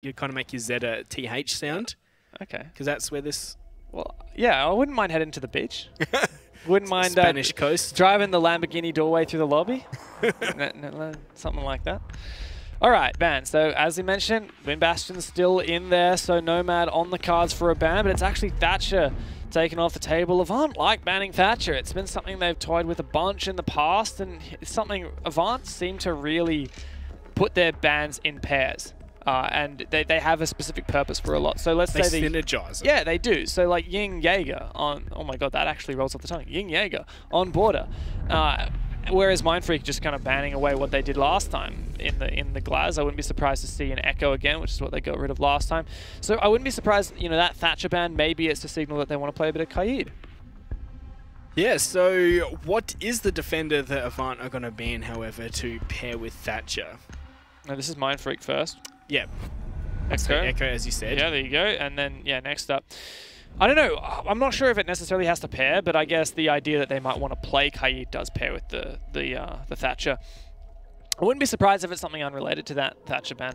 you kind of make your Z a TH sound. Okay. Because that's where this... Well, yeah, I wouldn't mind heading to the beach. Wouldn't mind Spanish coast. Driving the Lamborghini doorway through the lobby. Something like that. All right, ban. So as we mentioned, Wind Bastion's still in there, so Nomad on the cards for a ban, but it's actually Thatcher taken off the table. Avant like banning Thatcher. It's been something they've toyed with a bunch in the past, and it's something Avant seem to really put their bans in pairs. And they have a specific purpose for a lot. So let's say they synergize. Yeah, they do. So like Ying Jaeger on, oh my god, that actually rolls off the tongue. Ying Jaeger on border. Whereas Mindfreak just kind of banning away what they did last time in the Glaz. I wouldn't be surprised to see an Echo again, which is what they got rid of last time. So I wouldn't be surprised, you know, that Thatcher ban, maybe it's a signal that they want to play a bit of Kaid. Yeah, so what is the defender that Avant are going to ban, however, to pair with Thatcher? No, this is Mindfreak first. Yeah. Echo. So Echo, as you said. Yeah, there you go. And then, yeah, next up. I don't know. I'm not sure if it necessarily has to pair, but I guess the idea that they might want to play Kaid does pair with the Thatcher. I wouldn't be surprised if it's something unrelated to that Thatcher ban.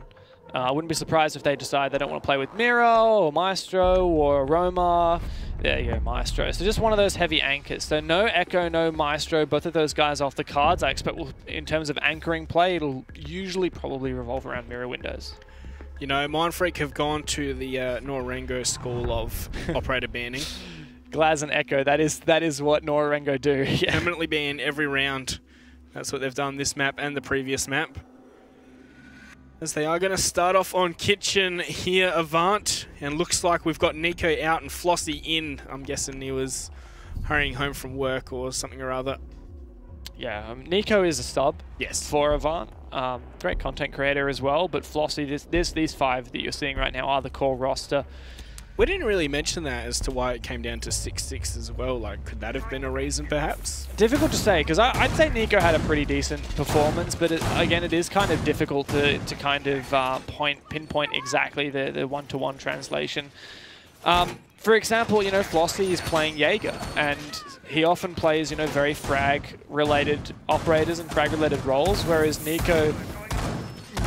I wouldn't be surprised if they decide they don't want to play with Miro or Maestro or Roma. There you go, Maestro. So just one of those heavy anchors. So no Echo, no Maestro, both of those guys off the cards. I expect in terms of anchoring play, it'll usually probably revolve around mirror windows. You know, Mindfreak have gone to the Norengo school of operator banning. Glaz and Echo, that is what Norengo do. Yeah. Permanently ban every round. That's what they've done this map and the previous map. As they are going to start off on Kitchen here, Avant. And looks like we've got Nico out and Flossie in. I'm guessing he was hurrying home from work or something or other. Yeah, Nico is a sub for Avant. Great content creator as well, but Flossie, these five that you're seeing right now are the core roster. We didn't really mention that as to why it came down to 6-6 as well. Like, could that have been a reason, perhaps? Difficult to say, because I'd say Nico had a pretty decent performance, but again, it is kind of difficult to kind of pinpoint exactly the one-to-one translation. For example, you know, Flossie is playing Jaeger, and he often plays, you know, very frag-related operators and frag-related roles, whereas Nico,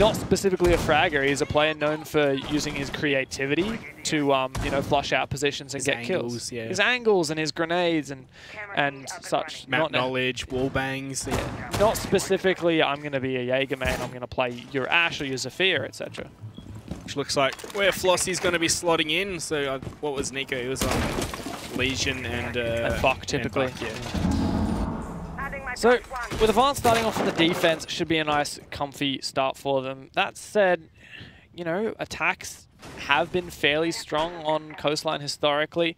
not specifically a fragger, he's a player known for using his creativity to, you know, flush out positions and get kills. Yeah. His angles and his grenades and such. Map knowledge, wall bangs. Yeah. Not specifically, I'm going to be a Jaeger man, I'm going to play your Ashe or your Zephyr, etc. Which looks like where Flossie's going to be slotting in. So what was Nico? He was on Legion and Buck, typically. And Buck, yeah. So with Avant starting off on the defense, should be a nice, comfy start for them. That said, you know, attacks have been fairly strong on Coastline historically.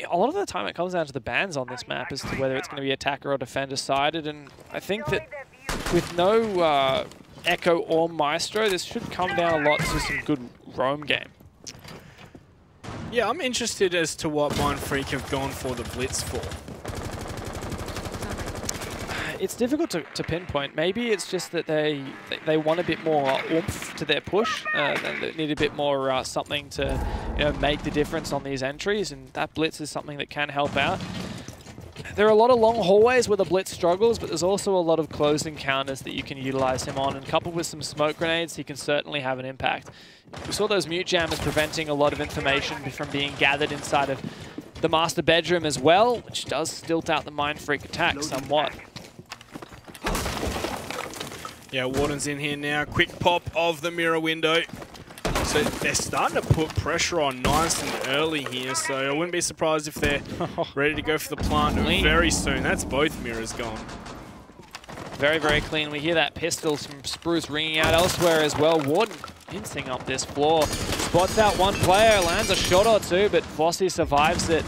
A lot of the time it comes down to the bans on this map as to whether it's going to be attacker or defender sided, and I think that with no Echo or Maestro, this should come down a lot to some good roam game. Yeah, I'm interested as to what Mindfreak have gone for the Blitz for. It's difficult to pinpoint. Maybe it's just that they want a bit more oomph to their push. They need a bit more something to, you know, make the difference on these entries, and that Blitz is something that can help out. There are a lot of long hallways where the Blitz struggles, but there's also a lot of closed encounters that you can utilize him on, and coupled with some smoke grenades, he can certainly have an impact. We saw those mute jammers preventing a lot of information from being gathered inside of the master bedroom as well, which does stilt out the Mindfreak attack somewhat. Yeah, Warden's in here now. Quick pop of the mirror window. So they're starting to put pressure on nice and early here, so I wouldn't be surprised if they're ready to go for the plant very soon. That's both mirrors gone. Very, very clean. We hear that pistol from Spruce ringing out elsewhere as well. Warden pincing up this floor. Spots out one player, lands a shot or two, but Flossie survives it.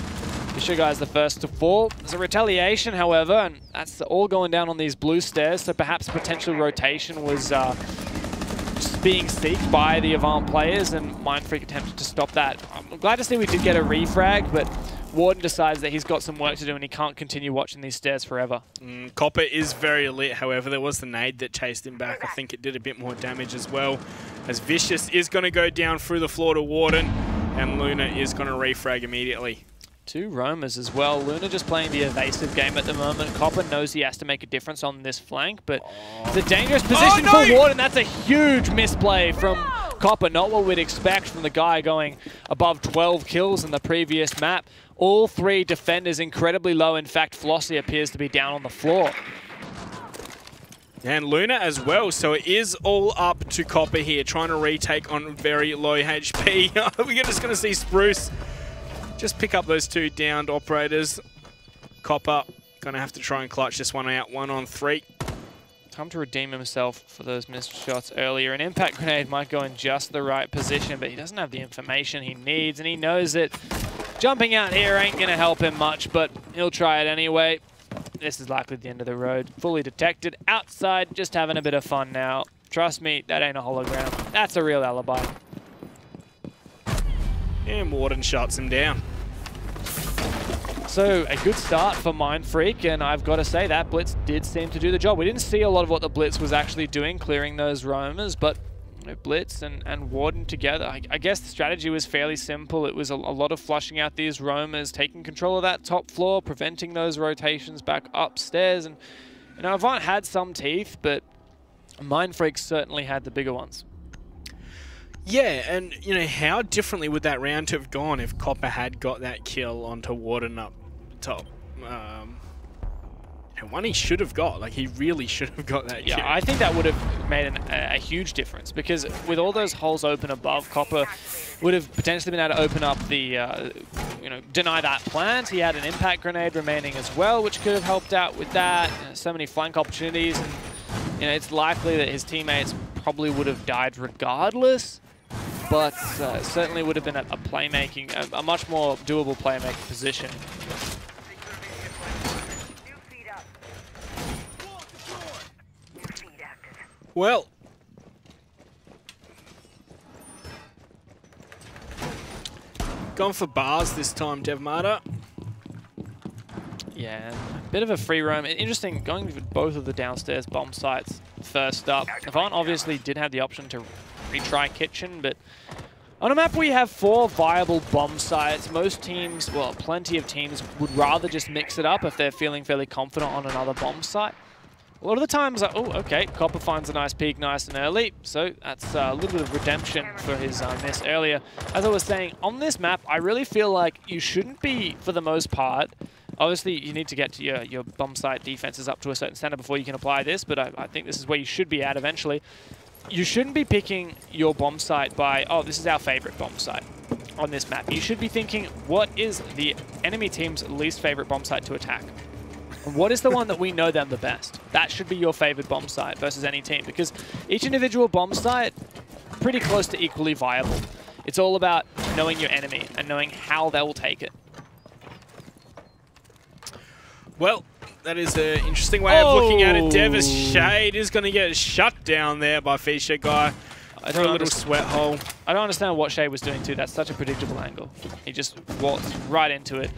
Fisher Guy's the first to fall. There's a retaliation, however, and that's all going down on these blue stairs, so perhaps potential rotation was just being seeked by the Avant players, and Mindfreak attempted to stop that. I'm glad to see we did get a refrag, but Warden decides that he's got some work to do and he can't continue watching these stairs forever. Copper is very lit, however. There was the nade that chased him back. I think it did a bit more damage as well, as Vicious is going to go down through the floor to Warden, and Luna is going to refrag immediately. Two roamers as well. Luna just playing the evasive game at the moment. Copper knows he has to make a difference on this flank, but it's a dangerous position for Warden. That's a huge misplay from Copper, not what we'd expect from the guy going above 12 kills in the previous map. All three defenders incredibly low. In fact, Flossie appears to be down on the floor. And Luna as well, so it is all up to Copper here, trying to retake on very low HP. We're just going to see Spruce just pick up those two downed operators. Copper going to have to try and clutch this one out, 1-on-3. Time to redeem himself for those missed shots earlier. An impact grenade might go in just the right position, but he doesn't have the information he needs, and he knows that jumping out here ain't going to help him much, but he'll try it anyway. This is likely the end of the road. Fully detected. Outside, just having a bit of fun now. Trust me, that ain't a hologram. That's a real alibi. And Warden shuts him down. So, a good start for Mindfreak, and I've got to say that Blitz did seem to do the job. We didn't see a lot of what the Blitz was actually doing, clearing those roamers, but you know, Blitz and Warden together. I guess the strategy was fairly simple. It was a lot of flushing out these roamers, taking control of that top floor, preventing those rotations back upstairs. And you know, Avant had some teeth, but Mindfreak certainly had the bigger ones. Yeah, and you know, how differently would that round have gone if Copper had got that kill onto Warden up top? And one he should have got, like he really should have got that kill. Yeah, I think that would have made a huge difference, because with all those holes open above, Copper would have potentially been able to open up the, you know, deny that plant. He had an impact grenade remaining as well, which could have helped out with that. You know, so many flank opportunities, and you know, it's likely that his teammates probably would have died regardless. But certainly would have been a playmaking, a much more doable playmaking position. Well, gone for bars this time, Devmata. Yeah, a bit of a free roam. Interesting, going with both of the downstairs bomb sites first up. Avant obviously did have the option to retry kitchen, but on a map where you have 4 viable bomb sites, most teams, well, plenty of teams would rather just mix it up if they're feeling fairly confident on another bomb site. A lot of the times, oh, okay, Copper finds a nice peak nice and early, so that's a little bit of redemption for his miss earlier. As I was saying, on this map, I really feel like you shouldn't be, for the most part, obviously you need to get to your bomb site defenses up to a certain standard before you can apply this, but I think this is where you should be at eventually. You shouldn't be picking your bomb site by, oh, this is our favorite bomb site on this map. You should be thinking, what is the enemy team's least favorite bomb site to attack? And what is the one that we know them the best? That should be your favorite bomb site versus any team, because each individual bomb site, pretty close to equally viable. It's all about knowing your enemy and knowing how they will take it. Well, that is an interesting way of looking at it. Devis Shade is going to get shut down there by Fisher Guy for a little sweat hole. I don't understand what Shade was doing too. That's such a predictable angle. He just walked right into it.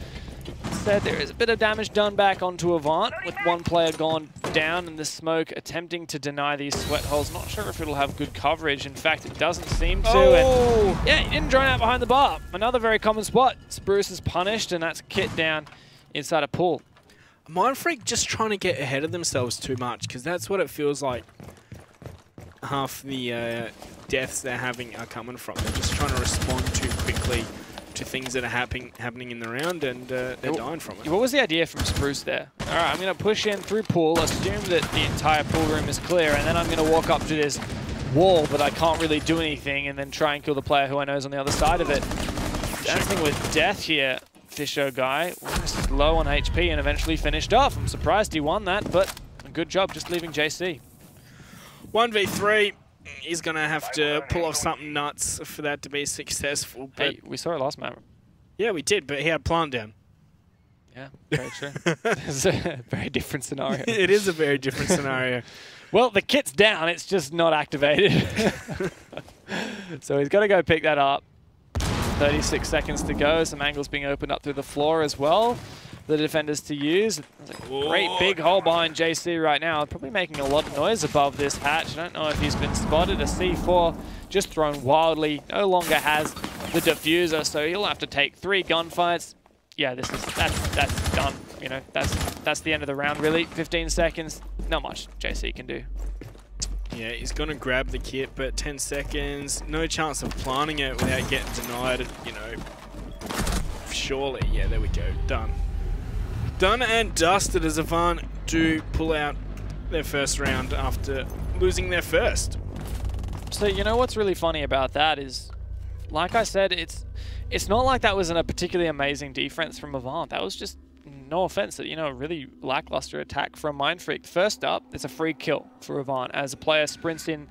Instead, there is a bit of damage done back onto Avant, with one player gone down in the smoke, attempting to deny these sweat holes. Not sure if it'll have good coverage. In fact, it doesn't seem to. Oh. And yeah, he didn't drone out behind the bar. Another very common spot. Spruce is punished, and that's Kit down inside a pool. Mindfreak just trying to get ahead of themselves too much, because that's what it feels like half the deaths they're having are coming from. They're just trying to respond too quickly to things that are happening in the round, and they're dying from it. What was the idea from Spruce there? All right, I'm going to push in through pool, assume that the entire pool room is clear, and then I'm going to walk up to this wall, but I can't really do anything, and then try and kill the player who I know is on the other side of it. Dancing with death here. Fisher Guy was low on HP and eventually finished off. I'm surprised he won that, but a good job just leaving JC. 1v3. He's going to have to pull off something nuts for that to be successful. But hey, we saw it last map. Yeah, we did, but he had plant down. Yeah, very true. It's a very different scenario. It is a very different scenario. Well, the kit's down. It's just not activated. So he's got to go pick that up. 36 seconds to go. Some angles being opened up through the floor as well. The defenders to use. There's a great big hole behind JC right now. Probably making a lot of noise above this hatch. I don't know if he's been spotted. A C4 just thrown wildly. No longer has the diffuser, so he'll have to take 3 gunfights. Yeah, that's done. You know, that's the end of the round really. 15 seconds. Not much JC can do. Yeah, he's going to grab the kit, but 10 seconds. No chance of planting it without getting denied, you know. Surely. Yeah, there we go. Done. Done and dusted as Avant do pull out their first round after losing their first. So, you know what's really funny about that is, like I said, it's not like that was a particularly amazing defense from Avant. That was just, no offense, you know, a really lackluster attack from Mindfreak. First up, it's a free kill for Avant as a player sprints in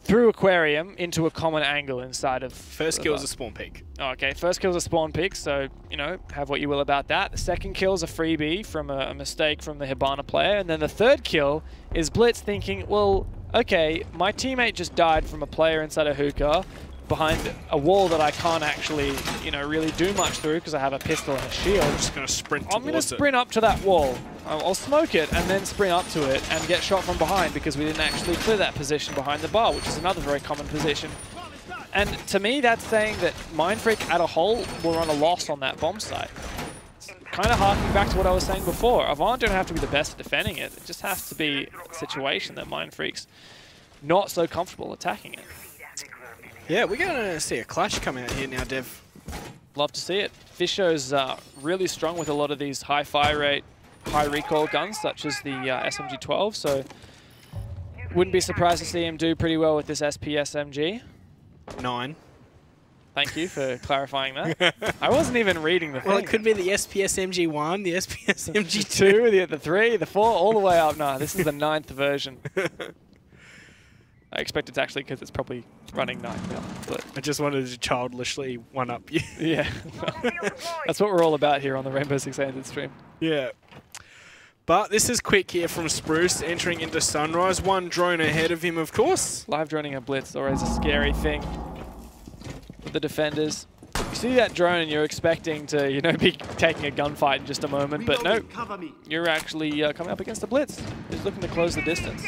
through Aquarium into a common angle inside of... First kill is a spawn peak. Oh, okay, first kill is a spawn peak, so, you know, have what you will about that. The second kill is a freebie from a mistake from the Hibana player. And then the third kill is Blitz thinking, well, okay, my teammate just died from a player inside a hookah behind a wall that I can't actually, you know, really do much through because I have a pistol and a shield. I'm just going to sprint towards it. I'm going to sprint up to that wall. I'll smoke it and then sprint up to it and get shot from behind because we didn't actually clear that position behind the bar, which is another very common position. And to me, that's saying that Mindfreak at a whole were on a loss on that bomb site. It's kind of harking back to what I was saying before. Avant don't have to be the best at defending it. It just has to be a situation that Mindfreak's not so comfortable attacking it. Yeah, we're going to see a clash come out here now, Dev. Love to see it. Fisho's really strong with a lot of these high fire rate, high recoil guns, such as the SMG-12, so wouldn't be surprised to see him do pretty well with this SP-SMG. 9. Thank you for clarifying that. I wasn't even reading the thing. Well, it could be the SPS-MG1, the SPS-MG2. the 3, the 4, all the way up. No, this is the 9th version. I expect it's actually because it's probably running 9 now. But I just wanted to childishly one-up you. Yeah. That's what we're all about here on the Rainbow Six ANZ stream. Yeah. But this is quick here from Spruce, entering into Sunrise. One drone ahead of him, of course. Live droning a blitz is always a scary thing with the defenders. You see that drone and you're expecting to, you know, be taking a gunfight in just a moment, but no, you're actually coming up against the blitz. He's looking to close the distance.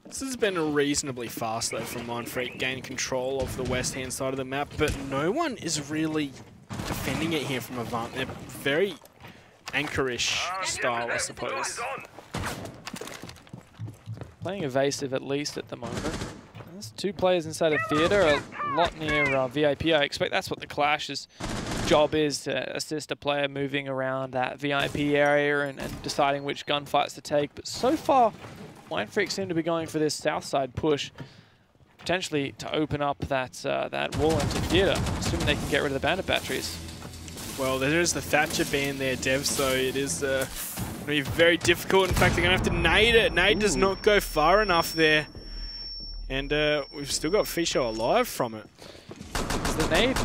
This has been reasonably fast, though, from Mindfreak, gaining control of the west-hand side of the map, but no one is really defending it here from Avant. They're very anchorish style, I suppose. Playing evasive, at least, at the moment. There's 2 players inside a theater, a lot near VIP. I expect that's what the Clash's job is, to assist a player moving around that VIP area and deciding which gunfights to take. But so far, Mindfreak seem to be going for this south side push, potentially to open up that that wall into theater, assuming they can get rid of the bandit batteries. Well, there is the Thatcher band there, Dev, so it is going to be very difficult. In fact, they're going to have to nade it. Nade does not go far enough there. And we've still got Fisho alive from it. It's the nade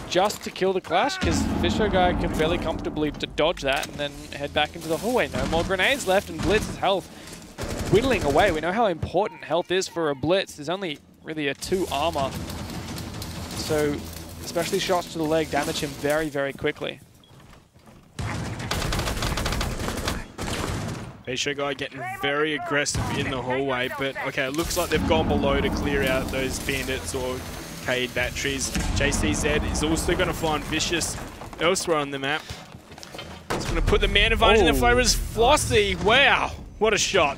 just to kill the Clash, because Fisho guy can fairly comfortably dodge that and then head back into the hallway. No more grenades left, and Blitz's health whittling away. We know how important health is for a Blitz. There's only really a 2 armor. So, especially shots to the leg damage him very, very quickly. Fisho guy getting very aggressive in the hallway, but okay, it looks like they've gone below to clear out those bandits or Cade batteries. JCZ is also going to find Vicious elsewhere on the map. It's going to put the man advantage in the flavors. Flossie, wow, what a shot.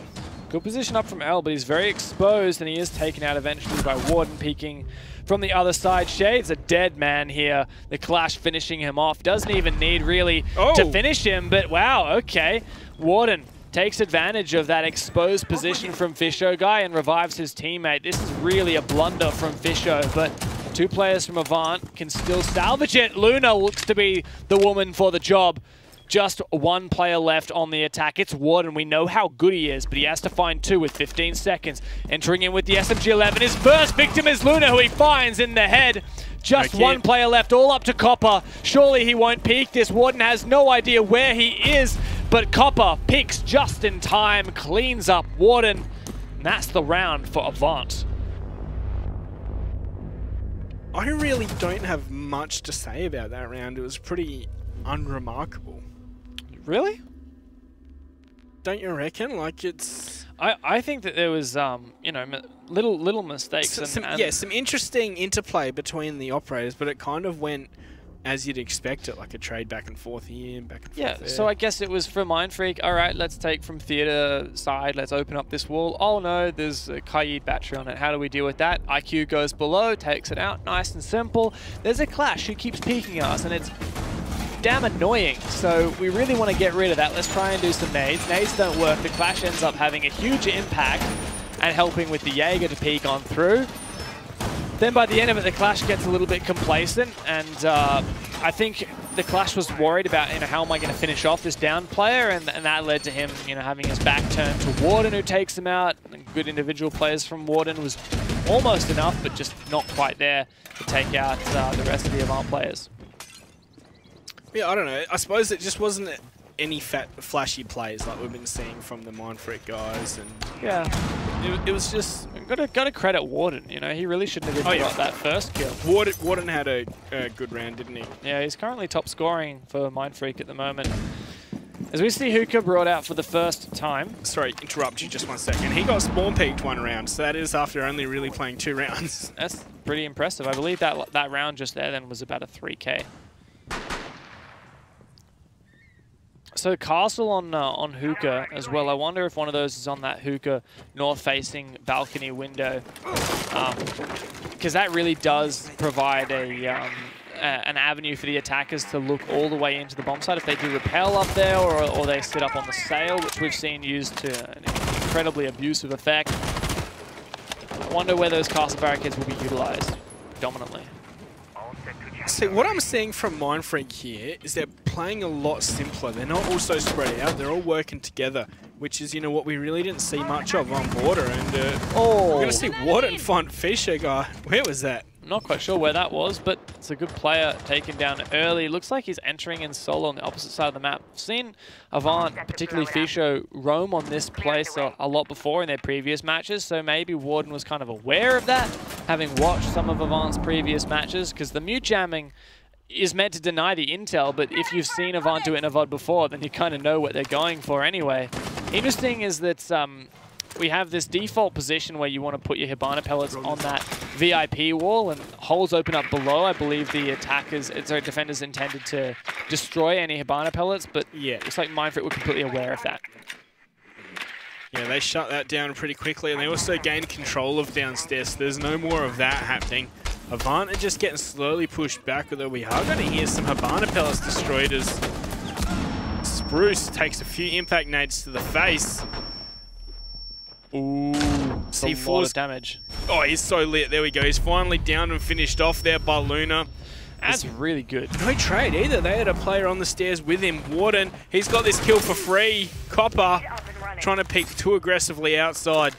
Good position up from L, but he's very exposed, and he is taken out eventually by Warden peeking from the other side. Shade's a dead man here. The Clash finishing him off. Doesn't even need really to finish him, but wow, okay. Warden takes advantage of that exposed position from Fisho guy and revives his teammate. This is really a blunder from Fisho, but 2 players from Avant can still salvage it. Luna looks to be the woman for the job. Just 1 player left on the attack. It's Warden. We know how good he is, but he has to find 2 with 15 seconds. Entering in with the SMG-11. His first victim is Luna, who he finds in the head. Just 1 player left, all up to Copper. Surely he won't peek this. Warden has no idea where he is, but Copper peeks just in time, cleans up Warden. And that's the round for Avant. I really don't have much to say about that round. It was pretty unremarkable. Really? Don't you reckon? Like, it's... I think that there was, you know, little mistakes. Yeah, some interesting interplay between the operators, but it kind of went as you'd expect it, like a trade back and forth here, back and forth Yeah, there. so I guess it was for Mindfreak, all right, let's take from theater side, let's open up this wall. Oh no, there's a Kaid battery on it. How do we deal with that? IQ goes below, takes it out, nice and simple. There's a Clash who keeps peeking us, and it's damn annoying. So we really want to get rid of that. Let's try and do some nades. Nades don't work. The Clash ends up having a huge impact and helping with the Jaeger to peek on through. Then by the end of it, the Clash gets a little bit complacent, and I think the Clash was worried about, how am I going to finish off this down player, and that led to him, having his back turned to Warden, who takes him out. Good individual players from Warden was almost enough, but just not quite there to take out the rest of the Avant players. Yeah, I don't know. I suppose it just wasn't any flashy plays like we've been seeing from the Mindfreak guys, and yeah, it was just got to credit Warden. He really shouldn't have even got that first kill. Warden had a good round, didn't he? Yeah, he's currently top scoring for Mindfreak at the moment. As we see Hookah brought out for the first time. Sorry, interrupt you just 1 second. He got spawn peaked 1 round, so that is after only really playing 2 rounds. That's pretty impressive. I believe that round just there then was about a 3K. So Castle on Hookah as well. I wonder if one of those is on that Hookah north-facing balcony window, because that really does provide an avenue for the attackers to look all the way into the bomb site if they do rappel up there, or they sit up on the sail, which we've seen used to an incredibly abusive effect. I wonder where those castle barricades will be utilized predominantly. See, what I'm seeing from Mindfreak here is they're playing a lot simpler. They're not all so spread out. They're all working together, which is, what we really didn't see much of on Border. And we're going to see Warden find Fisher guy. Where was that? I'm not quite sure where that was, but it's a good player taken down early. Looks like he's entering in solo on the opposite side of the map. I've seen Avant, particularly Fisho, roam on this place a lot before in their previous matches, so maybe Warden was kind of aware of that, having watched some of Avant's previous matches, because the mute jamming is meant to deny the intel, but if you've seen Avant do it in a VOD before, then you kind of know what they're going for anyway. Interesting is that we have this default position where you want to put your Hibana pellets on that VIP wall, and holes open up below. I believe the defenders intended to destroy any Hibana pellets, but yeah, it looks like Mindfreak were completely aware of that. Yeah, they shut that down pretty quickly, and they also gained control of downstairs, so there's no more of that happening. Avant are just getting slowly pushed back, although we are going to hear some Hibana pellets destroyed as Spruce takes a few impact nades to the face. Ooh, C4's a lot of damage. Oh, he's so lit. There we go. He's finally down and finished off there by Luna. That's really good. No trade either. They had a player on the stairs with him. Warden, he's got this kill for free. Copper trying to peek too aggressively outside.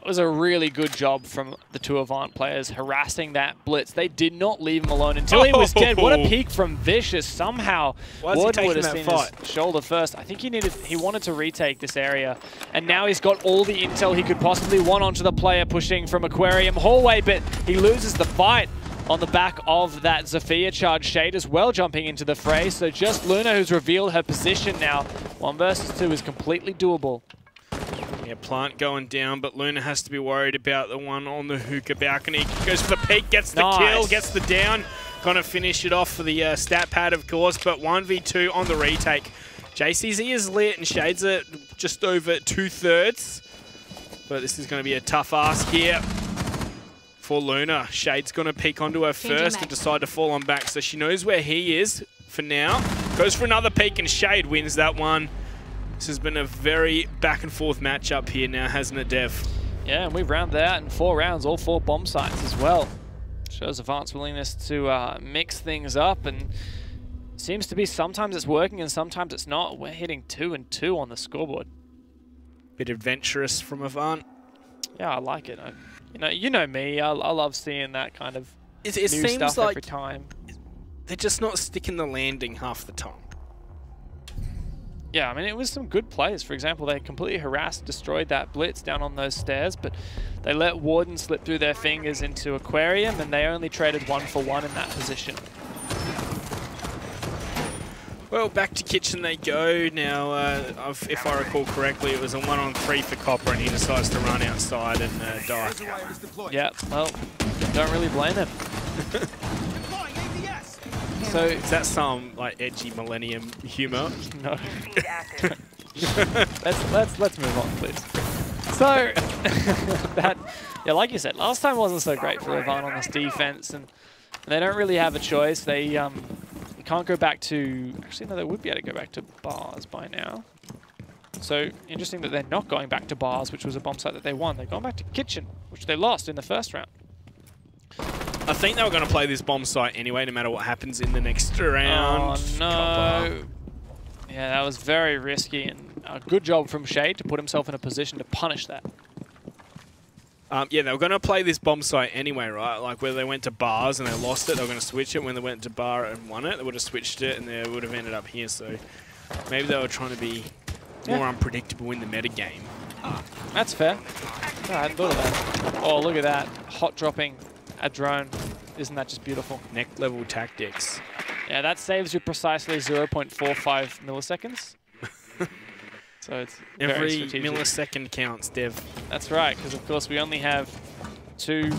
It was a really good job from the two Avant players harassing that blitz. They did not leave him alone until he was dead. What a peek from Vicious. Somehow Warden would have seen his shoulder first. I think he wanted to retake this area, and now he's got all the intel he could possibly want onto the player pushing from Aquarium Hallway, but he loses the fight on the back of that Zofia charge. Shade as well jumping into the fray, so just Luna who's revealed her position now. 1 versus 2 is completely doable. Yeah, Plant going down, but Luna has to be worried about the one on the Hookah balcony. Goes for the peek, gets the kill, gets the down. Gonna finish it off for the stat pad, of course, but 1v2 on the retake. JCZ is lit and Shades are just over 2/3. But this is gonna be a tough ask here for Luna. Shade's gonna peek onto her first and decide to fall on back, so she knows where he is for now. Goes for another peek and Shade wins that one. This has been a very back and forth matchup here now, hasn't it, Dev? Yeah, and we've rounded out in 4 rounds, all 4 bomb sites as well. Shows Avant's willingness to mix things up, and seems to be sometimes it's working and sometimes it's not. We're hitting 2 and 2 on the scoreboard. Bit adventurous from Avant. Yeah, I like it. You know me. I love seeing that kind of new seems stuff like every time. They're just not sticking the landing half the time. Yeah, I mean, it was some good plays. For example, they completely harassed, destroyed that blitz down on those stairs, but they let Warden slip through their fingers into Aquarium, and they only traded 1 for 1 in that position. Well, back to Kitchen they go. Now, if I recall correctly, it was a 1-on-3 for Copper, and he decides to run outside and die. Yeah, well, don't really blame him. So is that some like edgy millennium humor? No. let's move on, please. So that, yeah, like you said, last time wasn't so great for Avant on this defense, and they don't really have a choice. They can't go back to. Actually, no, they would be able to go back to bars by now. So interesting that they're not going back to bars, which was a bomb site that they won. They're going back to kitchen, which they lost in the first round. I think they were going to play this bomb site anyway, no matter what happens in the next round. Oh no! Copper. Yeah, that was very risky, and a good job from Shade to put himself in a position to punish that. Yeah, they were going to play this bomb site anyway, right? Like where they went to bars and they lost it, they were going to switch it. When they went to bar and won it, they would have switched it, and they would have ended up here. So maybe they were trying to be more unpredictable in the meta game. That's fair. No, I hadn't thought of that. Oh, look at that. Hot dropping a drone. Isn't that just beautiful? Neck level tactics. Yeah, that saves you precisely 0.45 milliseconds. So it's every millisecond counts, Dev. That's right, because of course we only have 2,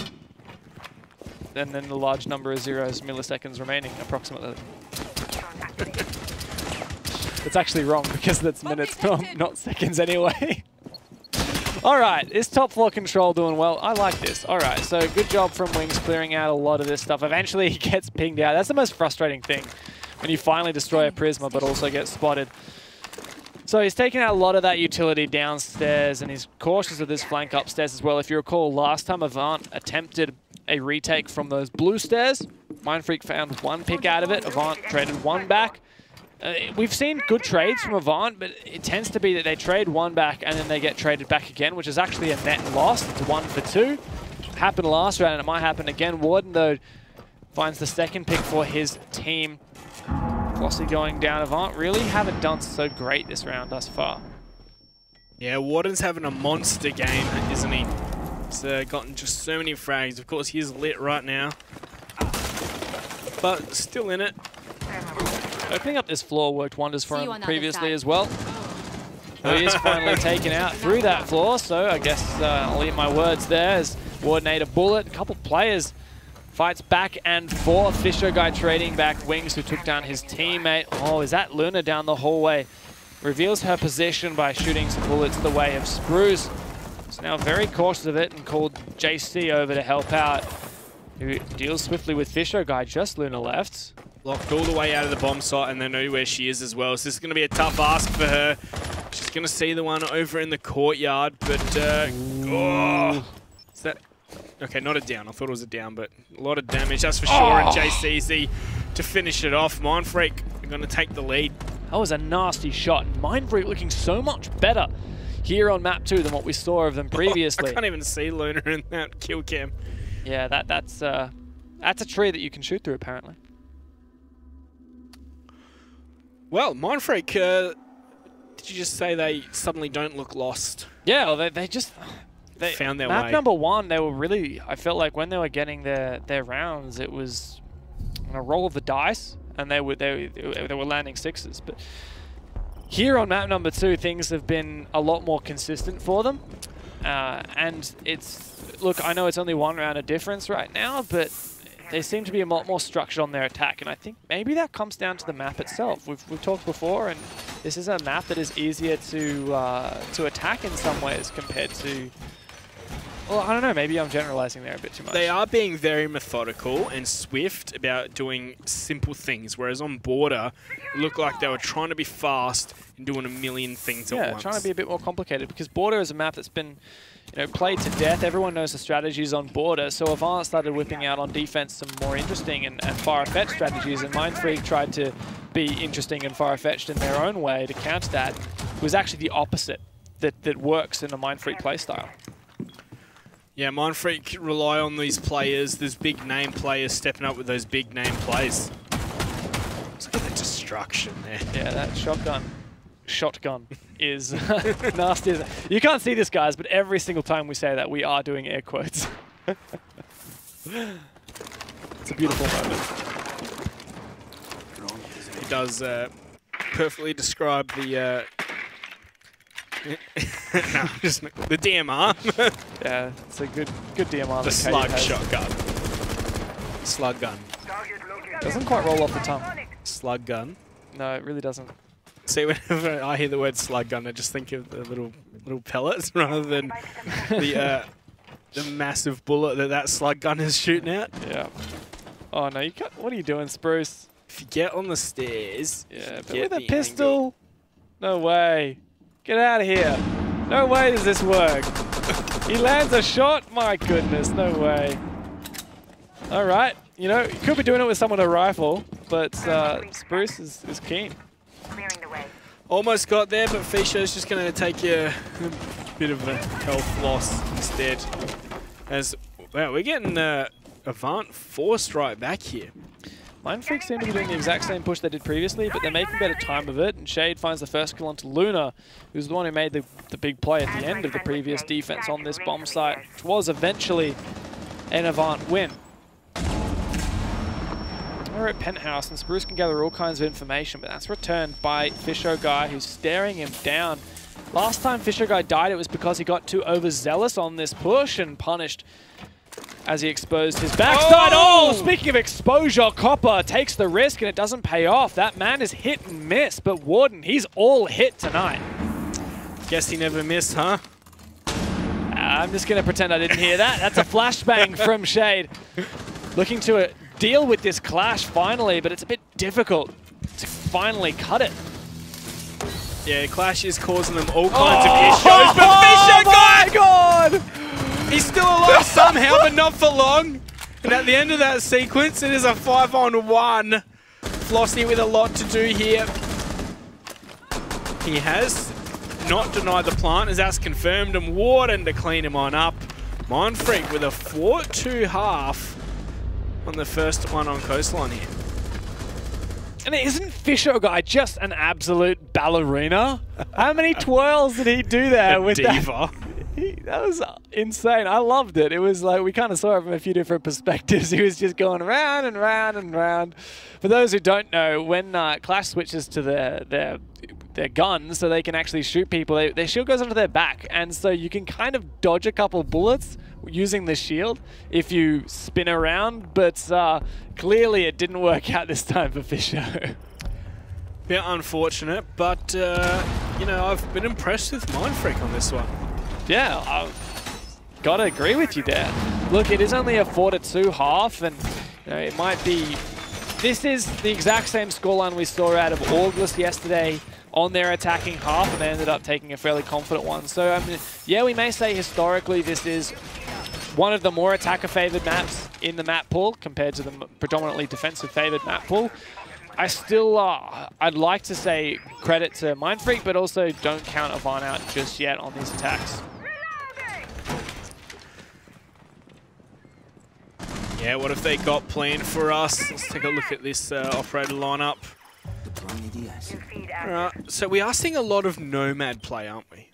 and then the large number of zeros milliseconds remaining, approximately. It's actually wrong because that's minutes, not seconds anyway. All right, is top floor control doing well? I like this. All right, so good job from Wings clearing out a lot of this stuff. Eventually he gets pinged out. That's the most frustrating thing, when you finally destroy a Prisma but also get spotted. So he's taken out a lot of that utility downstairs, and he's cautious of this flank upstairs as well. If you recall, last time Avant attempted a retake from those blue stairs, Mindfreak found 1 pick out of it. Avant traded 1 back. We've seen good trades from Avant, but it tends to be that they trade 1 back and then they get traded back again, which is actually a net loss. It's 1 for 2. Happened last round, and it might happen again. Warden, though, finds the 2nd pick for his team. Flossy going down. Avant really haven't done so great this round thus far. Yeah, Warden's having a monster game, isn't he? He's gotten just so many frags. Of course, he's lit right now, but still in it. Opening up this floor worked wonders for him previously as well. So he is finally taken out through that floor, so I guess I'll eat my words there as Warden ate a bullet. A couple players fights back and forth. Fisher guy trading back Wings, who took down his teammate. Oh, is that Luna down the hallway? Reveals her position by shooting some bullets the way of Spruce. He's now very cautious of it and called JC over to help out, who deals swiftly with Fisher guy. Just Luna left. Locked all the way out of the bomb site, and they know where she is as well. So this is going to be a tough ask for her. She's going to see the one over in the courtyard, but oh, is that okay? Not a down. I thought it was a down, but a lot of damage. That's for sure. And JCZ to finish it off. Mindfreak are going to take the lead. That was a nasty shot. Mindfreak looking so much better here on map 2 than what we saw of them previously. I can't even see Luna in that kill cam. Yeah, that's a tree that you can shoot through apparently. Well, Mindfreak, did you just say they suddenly don't look lost? Yeah, well, they found their way. Map number 1, they were really, I felt like when they were getting their rounds, it was on a roll of the dice, and they were landing 6s. But here on map number 2, things have been a lot more consistent for them. And it's, look, I know it's only 1 round of difference right now, but they seem to be a lot more structured on their attack, and I think maybe that comes down to the map itself. We've talked before, and this is a map that is easier to attack in some ways compared to. Well, I don't know. Maybe I'm generalizing there a bit too much. They are being very methodical and swift about doing simple things, whereas on Border, it looked like they were trying to be fast and doing a million things at once. Yeah, trying to be a bit more complicated, because Border is a map that's been, you know, played to death. Everyone knows the strategies on Border, so Avant started whipping out on defense some more interesting and far-fetched strategies, and Mindfreak tried to be interesting and far-fetched in their own way to counter that. It was actually the opposite that works in a Mindfreak playstyle. Yeah, Mindfreak rely on these players, these big name players stepping up with those big name plays. Look at the destruction there. Yeah, that shotgun is nasty. You can't see this, guys, but every single time we say that, we are doing air quotes. It's a beautiful moment. It does perfectly describe the no, just the DMR. Yeah, it's a good DMR. The slug shotgun. Slug gun. Doesn't quite roll off the tongue. Slug gun. No, it really doesn't. See, whenever I hear the word slug gun, I just think of the little pellets rather than the massive bullet that slug gun is shooting out. Yeah. Oh no, you can't. What are you doing, Spruce? If you get on the stairs, yeah, but with a pistol, no way. Get out of here. No way does this work. He lands a shot. My goodness, no way. All right, you know, you could be doing it with someone with a rifle, but Spruce is keen. Almost got there, but Fisher's just going to take a bit of a health loss instead. As wow, we're getting Avant forced right back here. Mindfreak seem to be doing the exact same push they did previously, but they're making better time of it, and Shade finds the first kill onto Luna, who's the one who made the big play at the end of the previous defense on this bomb site, which was eventually an Avant win. We're at Penthouse, and Spruce can gather all kinds of information, but that's returned by Fisho Guy, who's staring him down. Last time Fisho Guy died, it was because he got too overzealous on this push and punished as he exposed his backside. Oh, speaking of exposure, Copper takes the risk and it doesn't pay off. That man is hit and miss, but Warden, he's all hit tonight. Guess he never missed, huh? I'm just going to pretend I didn't hear that. That's a flashbang from Shade. Looking to deal with this clash finally, but it's a bit difficult to finally cut it. Yeah, Clash is causing them all kinds of issues, but Fisher Guy! Oh my God! He's still alive somehow, but not for long. And at the end of that sequence, it is a 5-on-1. Flossie with a lot to do here. He has not denied the plant, as that's confirmed, and Warden to clean him on up. Mindfreak with a 4-2 half on the first one on Coastline here. And isn't Fisher Guy just an absolute ballerina? How many twirls did he do there with diva. That was insane. I loved it. It was like we kind of saw it from a few different perspectives. He was just going round and round and round. For those who don't know, when Clash switches to their guns so they can actually shoot people, their shield goes onto their back. And so you can kind of dodge a couple bullets using the shield if you spin around. But clearly it didn't work out this time for Fisher. Bit unfortunate, but you know, I've been impressed with Mindfreak on this one. Yeah, I've got to agree with you there. Look, it is only a 4-2 half, and you know, it might be... This is the exact same scoreline we saw out of August yesterday on their attacking half, and they ended up taking a fairly confident one. So, I mean, yeah, we may say historically this is one of the more attacker-favored maps in the map pool compared to the predominantly defensive-favored map pool. I still, I'd like to say credit to Mindfreak, but also don't count Avant out just yet on these attacks. Yeah, what have they got planned for us? Let's take a look at this operator lineup. Alright, so we are seeing a lot of Nomad play, aren't we?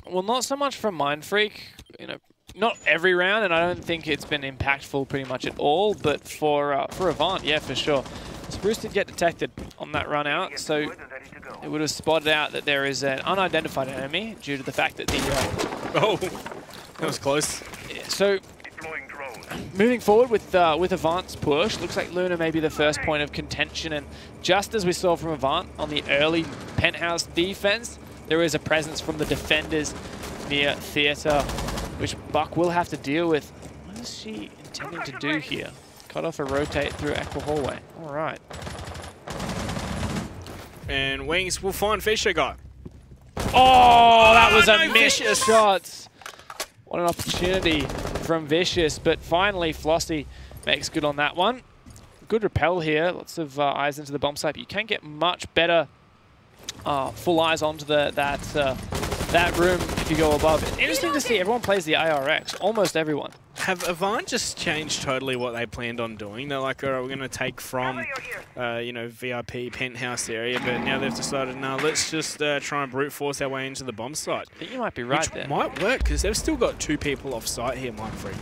Well, not so much from Mindfreak, you know, not every round, and I don't think it's been impactful pretty much at all, but for Avant, yeah, for sure. Spruce did get detected on that run out, so it would have spotted out that there is an unidentified enemy due to the fact that the... Oh, that was close. Yeah, so, moving forward with Avant's push, looks like Luna may be the first point of contention, and just as we saw from Avant on the early Penthouse defense, there is a presence from the defenders near Theatre, which Buck will have to deal with. What is she intending to do here? Cut off a rotate through Aqua Hallway. All right. And Wings will find Fisher Guy. Oh, that was a missed Vicious shot. What an opportunity from Vicious, but finally Flossie makes good on that one. Good repel here. Lots of eyes into the bomb site. But you can't get much better full eyes onto that room if you go above. It's interesting to see everyone plays the IRX. Almost everyone. Have Avant just changed totally what they planned on doing? They're like, all right, we're going to take from, you know, VIP Penthouse area, but now they've decided, no, let's just try and brute force our way into the bomb site. I think you might be right there. Which might work, because they've still got 2 people off site here, Mindfreak.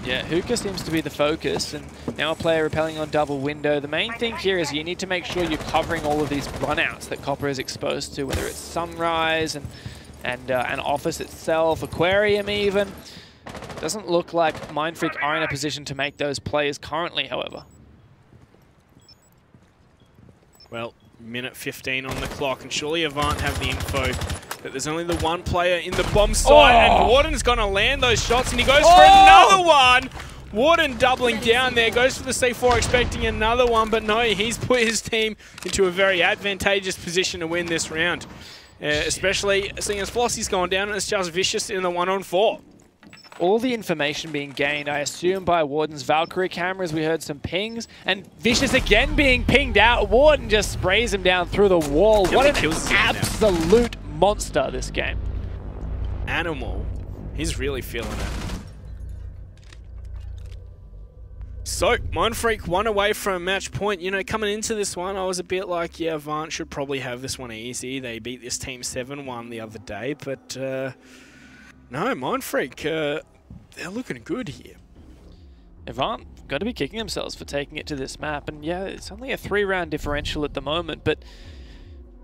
Yeah, Hookah seems to be the focus, and now a player repelling on double window. The main thing here is you need to make sure you're covering all of these runouts that Copper is exposed to, whether it's Sunrise and Office itself, Aquarium even. Doesn't look like Mindfreak are in a position to make those plays currently, however. Well, minute 15 on the clock, and surely Avant have the info that there's only the one player in the bomb site, and Warden's going to land those shots, and he goes for another one. Warden doubling down there, goes for the C4 expecting another one, but no, he's put his team into a very advantageous position to win this round. Especially seeing as Flossie's gone down and it's just Vicious in the 1-on-4. All the information being gained, I assume, by Warden's Valkyrie cameras. We heard some pings, and Vicious again being pinged out. Warden just sprays him down through the wall. What an absolute monster this game. Animal. He's really feeling it. So, Mindfreak one away from match point. You know, coming into this one, I was a bit like, yeah, Avant should probably have this one easy. They beat this team 7-1 the other day, but no, Mindfreak, they're looking good here. Avant got to be kicking themselves for taking it to this map, and yeah, it's only a 3-round differential at the moment, but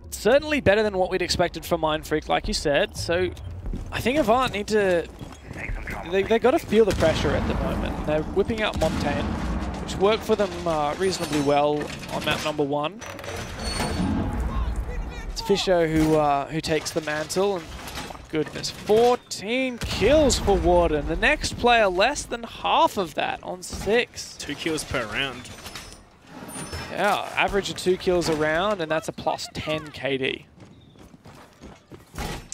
it's certainly better than what we'd expected from Mindfreak, like you said. So, I think Avant need to... They got to feel the pressure at the moment. They're whipping out Montaigne, which worked for them reasonably well on map number 1. It's Fisher who takes the mantle, and oh my goodness, 14 kills for Warden. The next player less than half of that on 6. 2 kills per round. Yeah, average of 2 kills a round, and that's a plus 10 KD.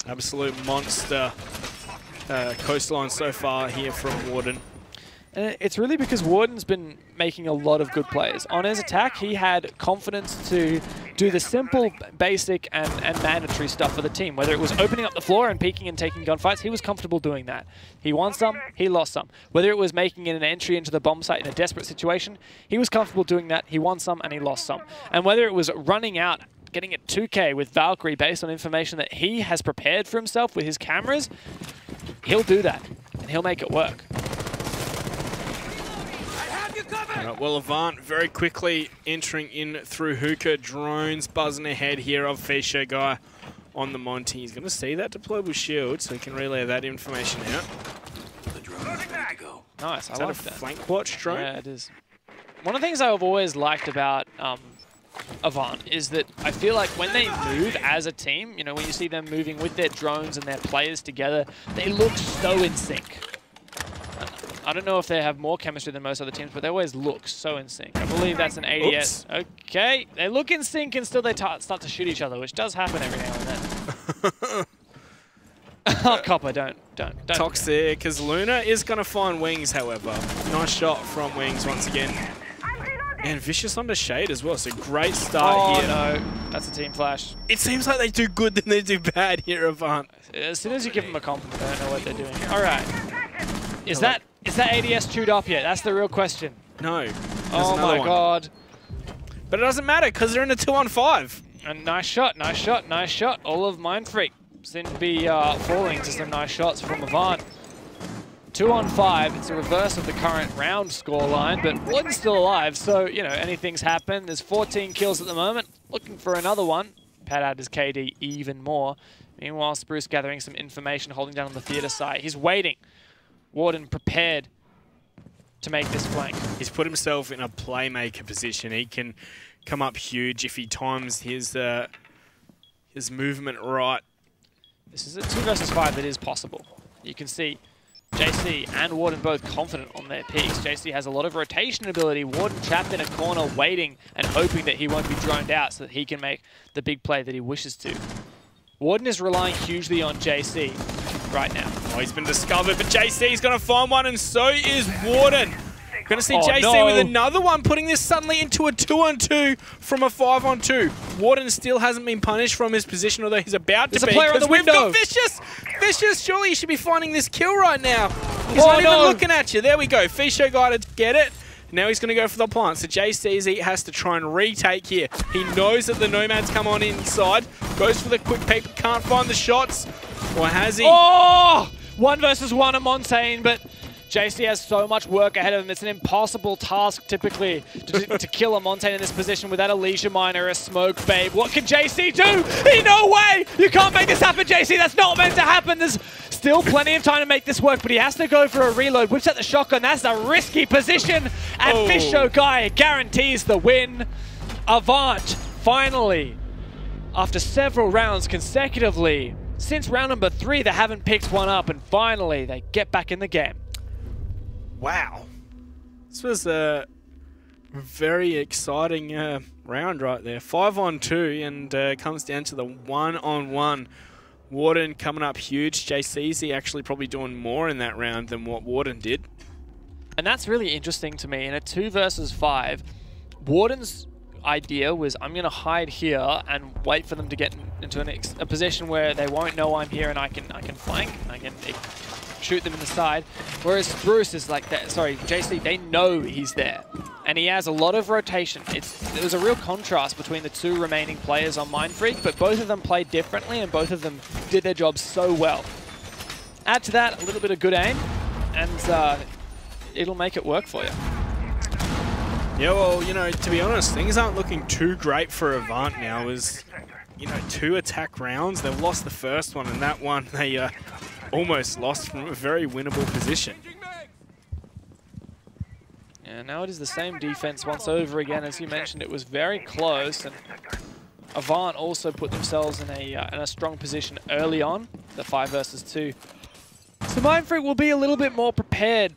Absolute monster. Coastline so far here from Warden. And it's really because Warden's been making a lot of good plays. On his attack, he had confidence to do the simple, basic, and mandatory stuff for the team. Whether it was opening up the floor and peeking and taking gunfights, he was comfortable doing that. He won some, he lost some. Whether it was making an entry into the bomb site in a desperate situation, he was comfortable doing that. He won some and he lost some. And whether it was running out, getting it 2K with Valkyrie based on information that he has prepared for himself with his cameras, he'll do that, and he'll make it work. Well, Avant very quickly entering in through hookah. Drones buzzing ahead here of Fisher guy on the Monty. He's going to see that deployable shield, so he can relay that information out. The drone is ready to go. Nice, I like that. Flank watch drone? Yeah, it is. One of the things I've always liked about Avant is that I feel like when they move as a team, you know, when you see them moving with their drones and their players together, they look so in sync. I don't know if they have more chemistry than most other teams, but they always look so in sync. I believe that's an ADS. Oops. Okay, they look in sync and still they start to shoot each other, which does happen every now and then. Oh, Copper, don't. Toxic, because Luna is going to find Wings, however. Nice shot from Wings once again. And Vicious under Shade as well, so great start here. Oh no, that's a team flash. It seems like they do good than they do bad here, Avant. As soon as you give them a compliment, they don't know what they're doing. Alright. Is that ADS chewed up yet? That's the real question. No. Oh my god. But it doesn't matter, because they're in a 2-on-5. And nice shot, nice shot, nice shot. All of Mindfreak seem to be falling to some nice shots from Avant. 2-on-5, it's a reverse of the current round scoreline, but Warden's still alive, so, you know, anything's happened. There's 14 kills at the moment, looking for another one. Pad out his KD even more. Meanwhile, Spruce gathering some information, holding down on the theater site. He's waiting. Warden prepared to make this flank. He's put himself in a playmaker position. He can come up huge if he times his movement right. This is a 2 versus 5 that is possible. You can see JC and Warden both confident on their peaks. JC has a lot of rotation ability. Warden trapped in a corner waiting and hoping that he won't be droned out so that he can make the big play that he wishes to. Warden is relying hugely on JC right now. Oh, he's been discovered, but JC's going to find one, and so is Warden. Going to see JC with another one, putting this suddenly into a 2-on-2 from a 5-on-2. Warden still hasn't been punished from his position, although he's about to be. There's a player on the window. We've got Vicious! Vicious, surely you should be finding this kill right now. He's not even looking at you. There we go. Fisher got to get it. Now he's going to go for the plant. So JC has to try and retake here. He knows that the Nomads come on inside. Goes for the quick peek, can't find the shots. Or has he? Oh! 1 versus 1 at Montaigne, but JC has so much work ahead of him. It's an impossible task, typically, to kill a Montaigne in this position without a Leisure Mine or a Smoke Babe. What can JC do? No way! You can't make this happen, JC. That's not meant to happen. There's still plenty of time to make this work, but he has to go for a reload. Whips out the shotgun. That's a risky position. And Fisho Guy guarantees the win. Avant finally, after several rounds consecutively, since round number 3, they haven't picked one up, and finally they get back in the game. Wow. This was a very exciting round right there. 5-on-2, and comes down to the 1-on-1. Warden coming up huge. JCZ actually probably doing more in that round than what Warden did. And that's really interesting to me. In a 2 versus 5, Warden's idea was, I'm going to hide here and wait for them to get into a position where they won't know I'm here, and I can flank, I can shoot them in the side. Whereas Bruce is like that. Sorry, JC, they know he's there, and he has a lot of rotation. There was a real contrast between the 2 remaining players on Mindfreak, but both of them played differently, and both of them did their job so well. Add to that a little bit of good aim, and it'll make it work for you. Yeah, well, you know, to be honest, things aren't looking too great for Avant now. As you know, 2 attack rounds. They've lost the first one, and that one they almost lost from a very winnable position. Yeah, now it is the same defense once over again. As you mentioned, it was very close, and Avant also put themselves in a strong position early on, the 5 versus 2. So Mindfreak will be a little bit more prepared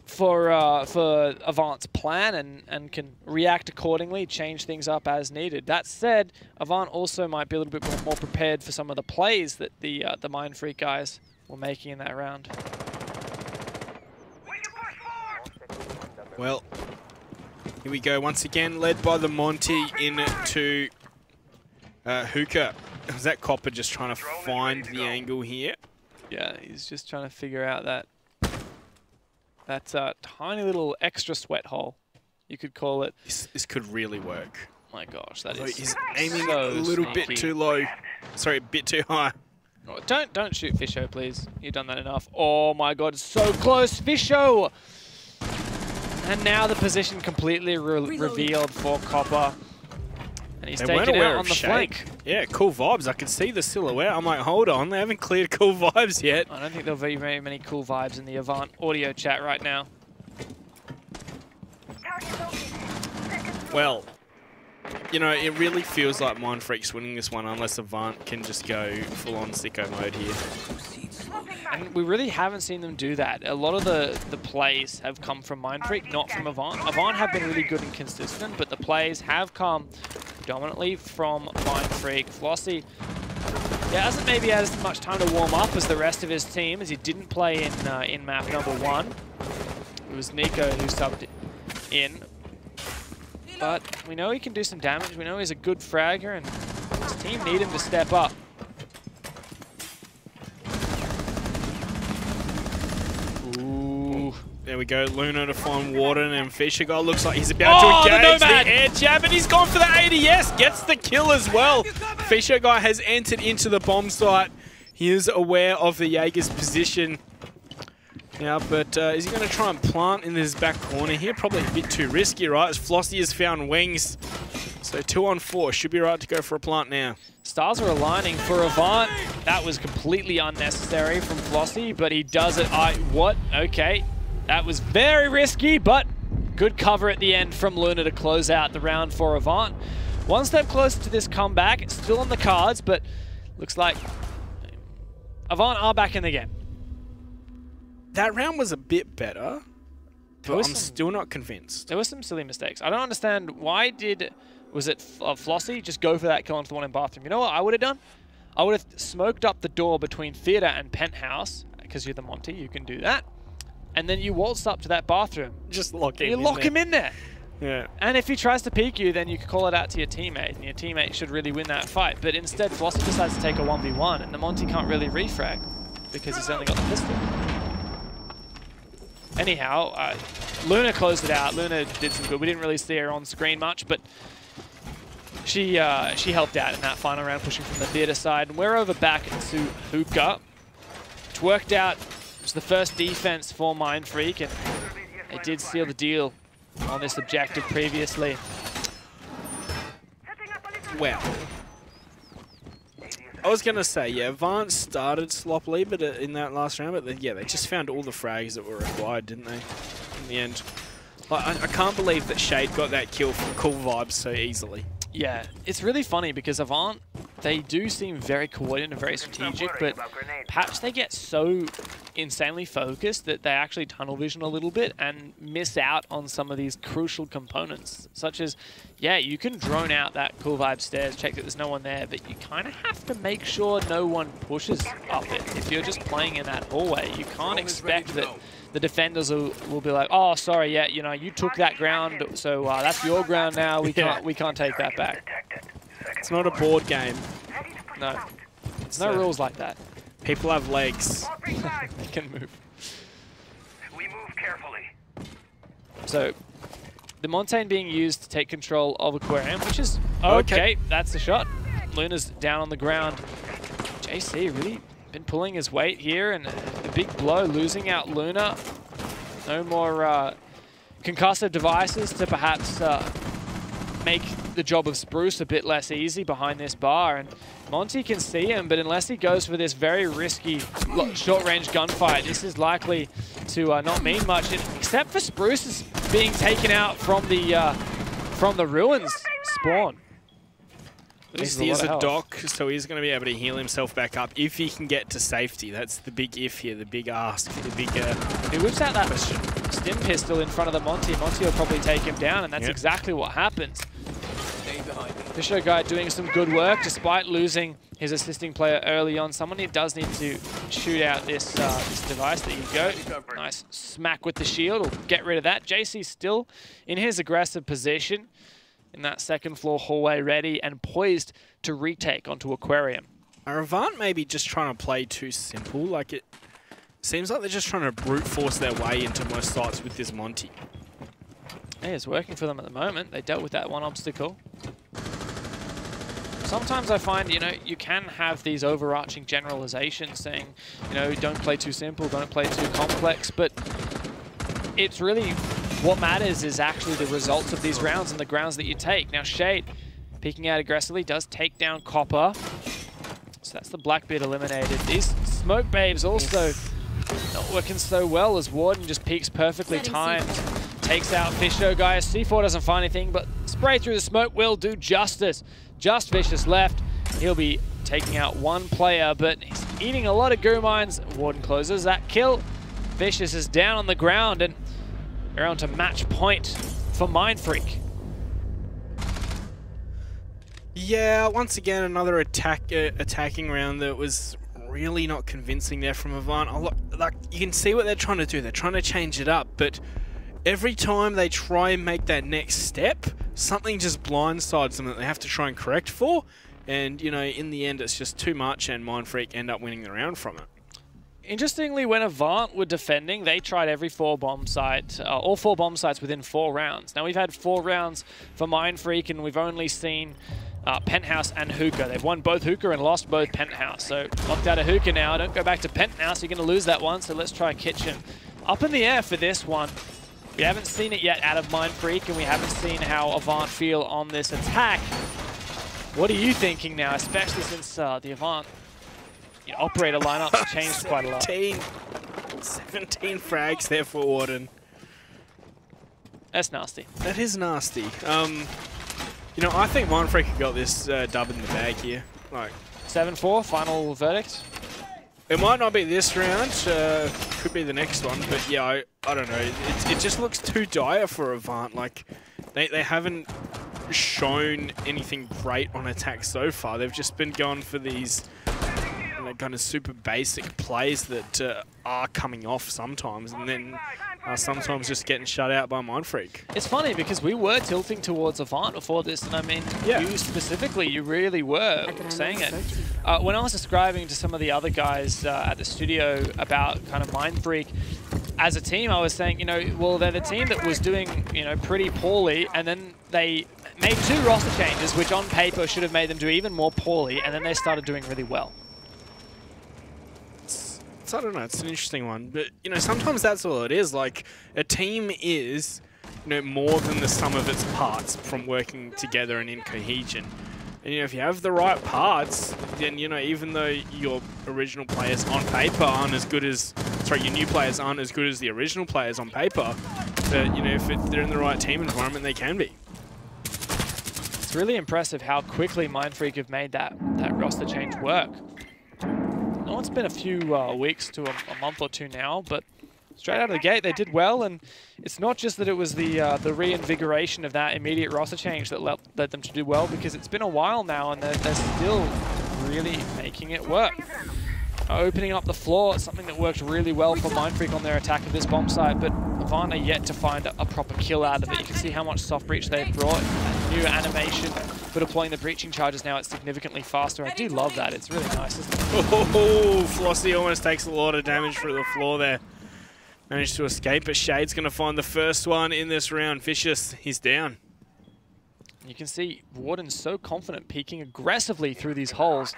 for Avant's plan and can react accordingly, change things up as needed. That said, Avant also might be a little bit more prepared for some of the plays that the Mindfreak guys were making in that round. Well, here we go once again, led by the Monty into Hookah. Was that Copper just trying to find the angle here? Yeah, he's just trying to figure out that tiny little extra sweat hole, you could call it. This could really work. My gosh, that is he's aiming so a little sneaky. bit too low. Sorry, a bit too high. Oh, don't shoot Fisho, please. You've done that enough. Oh my god, it's so close, Fisho! And now the position completely revealed for Copper. And he's taken out on the flank. Yeah, cool vibes. I can see the silhouette. I'm like, hold on, they haven't cleared cool vibes yet. I don't think there'll be very many cool vibes in the Avant audio chat right now. Well, you know, it really feels like Mindfreak's winning this one unless Avant can just go full-on sicko mode here. And we really haven't seen them do that. A lot of the plays have come from Mindfreak, not from Avant. Avant have been really good and consistent, but the plays have come predominantly from Mindfreak. Flossie hasn't maybe had as much time to warm up as the rest of his team, as he didn't play in map number 1. It was Nico who subbed in. But we know he can do some damage. We know he's a good fragger, and his team need him to step up. Ooh. There we go, Luna to find Warden, and Fisher guy looks like he's about to engage the air jab, and he's gone for the ADS, gets the kill as well. Fisher guy has entered into the bomb site. He is aware of the Jaeger's position now, but is he going to try and plant in this back corner here? Probably a bit too risky, right? As Flossie has found wings. So 2-on-4, should be right to go for a plant now. Stars are aligning for Avant. That was completely unnecessary from Flossie, but he does it. What? Okay. That was very risky, but good cover at the end from Luna to close out the round for Avant. One step closer to this comeback. It's still on the cards, but looks like Avant are back in the game. That round was a bit better, but I'm still not convinced. There were some silly mistakes. I don't understand why was it Flossie just go for that kill onto the one in bathroom? You know what I would have done? I would have smoked up the door between theater and penthouse, because you're the Monty, you can do that. And then you waltz up to that bathroom. Just lock him in. You lock him in there. Yeah. And if he tries to peek you, then you can call it out to your teammate, and your teammate should really win that fight. But instead, Flossie decides to take a 1v1, and the Monty can't really refrag because he's only got the pistol. Anyhow, Luna closed it out. Luna did some good. We didn't really see her on screen much, but she helped out in that final round, pushing from the theater side. And we're over back to Hookah. It's worked out. It was the first defense for Mindfreak, and they did seal the deal on this objective previously. Well, I was going to say, yeah, Avant started sloppily but in that last round, but they just found all the frags that were required, didn't they, in the end? Like, I can't believe that Shade got that kill from Cool Vibes so easily. Yeah, it's really funny because Avant, they do seem very coordinated and very strategic, but perhaps they get so insanely focused that they actually tunnel vision a little bit and miss out on some of these crucial components, such as, yeah, you can drone out that cool vibe stairs, check that there's no one there, but you kind of have to make sure no one pushes up it. If you're just playing in that hallway, you can't expect that the defenders will be like, oh, sorry, yeah, you know, you took that ground, so that's your ground now. We can't take that back. It's not a board game. No, there's no rules like that. People have legs. They can move. We move carefully. So the Montaigne being used to take control of Aquarium, which is okay. That's the shot. Luna's down on the ground. JC really been pulling his weight here, and the big blow, losing out Luna. No more concussive devices to perhaps make the job of Spruce a bit less easy behind this bar. And Monty can see him, but unless he goes for this very risky short-range gunfight, this is likely to not mean much, except for Spruce being taken out from the ruins spawn. He is a doc, so he's going to be able to heal himself back up if he can get to safety. That's the big if here, the big ask, the big he whips out that stim pistol in front of the Monty. Monty will probably take him down, and that's exactly what happens. Fisher guy doing some good work despite losing his assisting player early on. Someone who does need to shoot out this device. There you go. Nice smack with the shield. We'll get rid of that. JC still in his aggressive position in that second floor hallway, ready and poised to retake onto Aquarium. Are Avant maybe just trying to play too simple? Like, it seems like they're just trying to brute force their way into most sites with this Monty. Yeah, it's working for them at the moment. They dealt with that one obstacle. Sometimes I find, you know, you can have these overarching generalizations saying, you know, don't play too simple, don't play too complex, but it's really what matters is actually the results of these rounds and the grounds that you take. Now, Shade, peeking out aggressively, does take down Copper. So that's the Blackbeard eliminated. These smoke babes also not working so well as Warden just peeks perfectly timed. Takes out Fisher, guys. C4 doesn't find anything, but spray through the smoke will do justice. Just Vicious left. He'll be taking out one player, but he's eating a lot of goo mines. Warden closes that kill. Vicious is down on the ground, and we're on to match point for Mindfreak. Yeah, once again, another attacking round that was really not convincing there from Avant. Like, you can see what they're trying to do. They're trying to change it up, but every time they try and make that next step, something just blindsides them that they have to try and correct for. And, you know, in the end, it's just too much, and Mindfreak end up winning the round from it. Interestingly, when Avant were defending, they tried every all 4 bomb sites within 4 rounds. Now, we've had 4 rounds for Mindfreak, and we've only seen Penthouse and Hookah. They've won both Hookah and lost both Penthouse. So, locked out of Hookah now. Don't go back to Penthouse. You're going to lose that one, so let's try Kitchen. Up in the air for this one. We haven't seen it yet out of Mindfreak, and we haven't seen how Avant feel on this attack. What are you thinking now, especially since the Avant operator lineup has changed quite a lot? 17 frags there for Warden. That's nasty. That is nasty. You know, I think Mindfreak got this dub in the bag here. Like 7-4, final verdict. It might not be this round, could be the next one, but yeah, I don't know. It just looks too dire for Avant. Like, they haven't shown anything great on attack so far. They've just been going for these kind of super basic plays that are coming off sometimes, and then sometimes just getting shut out by Mindfreak. It's funny because we were tilting towards Avant before this, and I mean, you specifically, you really were saying it. When I was describing to some of the other guys at the studio about kind of Mindfreak as a team, I was saying, you know, well, they're the team that was doing, you know, pretty poorly, and then they made 2 roster changes, which on paper should have made them do even more poorly, and then they started doing really well. I don't know, it's an interesting one, but you know, sometimes that's all it is. Like, a team is, you know, more than the sum of its parts from working together and in cohesion. And you know, if you have the right parts, then you know, even though your original players on paper aren't as good as, sorry, your new players aren't as good as the original players on paper, but you know, if they're in the right team environment, they can be. It's really impressive how quickly Mindfreak have made that roster change work. I know it's been a few weeks to a month or two now, but straight out of the gate they did well, and it's not just that it was the reinvigoration of that immediate roster change that led them to do well, because it's been a while now and they're still really making it work. Opening up the floor, it's something that worked really well for Mindfreak on their attack of this bomb site, but Avant are yet to find a proper kill out of it. You can see how much soft breach they've brought. That new animation for deploying the breaching charges now, it's significantly faster. I do love that. It's really nice, isn't it? Oh, Flossie almost takes a lot of damage through the floor there. Managed to escape, but Shade's going to find the first one in this round. Vicious, he's down. You can see Warden's so confident, peeking aggressively through these holes.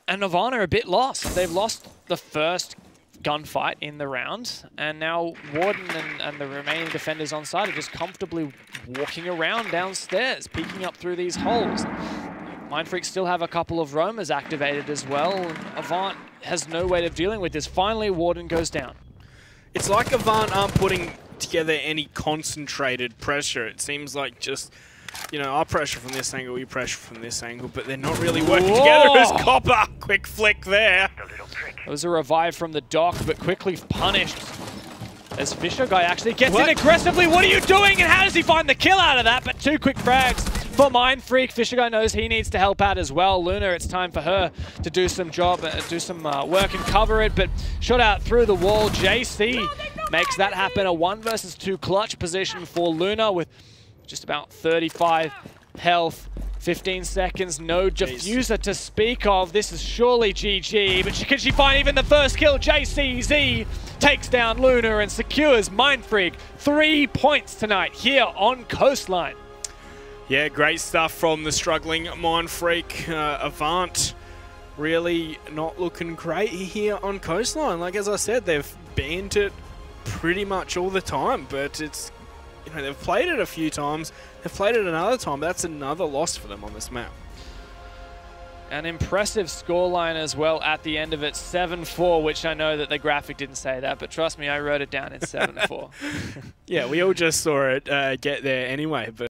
And Avant are a bit lost. They've lost the first gunfight in the round, and now Warden and the remaining defenders on site are just comfortably walking around downstairs, peeking up through these holes. Mindfreak still have a couple of roamers activated as well. Avant has no way of dealing with this. Finally, Warden goes down. It's like Avant aren't putting together any concentrated pressure. It seems like just, you know, I'll pressure from this angle, you pressure from this angle, but they're not really working together as Copper. Quick flick there. It was a revive from the dock, but quickly punished as Fisher Guy actually gets in aggressively. What are you doing? And how does he find the kill out of that? But 2 quick frags for Mindfreak. Fisher Guy knows he needs to help out as well. Luna, it's time for her to do some work and cover it, but shot out through the wall. JC makes that happen. A 1 versus 2 clutch position for Luna with just about 35 health. 15 seconds, no diffuser to speak of. This is surely GG, but can she find even the first kill? JCZ takes down Luna and secures Mindfreak 3 points tonight here on Coastline. Yeah, great stuff from the struggling Mindfreak. Avant really not looking great here on Coastline. Like, as I said, they've banned it pretty much all the time, but it's, you know, they've played it a few times. They've played it another time. That's another loss for them on this map. An impressive scoreline as well at the end of it, 7-4, which I know that the graphic didn't say that, but trust me, I wrote it down. It's 7-4. Yeah, we all just saw it get there anyway. But